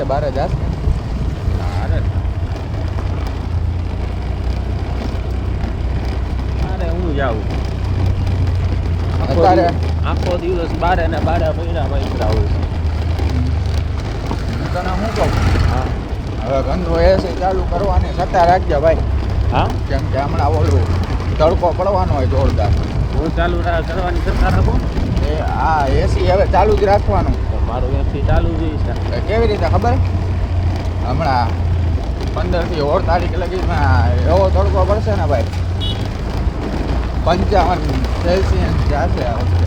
બારે જાત અરે અરે હું જાઉં અત્યારે આખો દિવસ બારે ને બારે પૈડા પૈડા હોય છે. હું તને શું કહું હા હવે ગંદો એસી ચાલુ કરવાની સત્તા રાખજે ભાઈ હા કેમ કે હમણાં ઓલું તડકો પડવાનો હોય જોરદાર હું ચાલુ કરવાની સત્તા રાખું એ આ એસી હવે ચાલુ જ રાખવાનું તો મારું એસી ચાલુ જ છે. તો કેવી રીતે ખબર હમણાં 15 થી 16 તારીખ લગીમાં એવો તડકો પડશે ને ભાઈ 55 સેલ્સિયસ જશે આ વખતે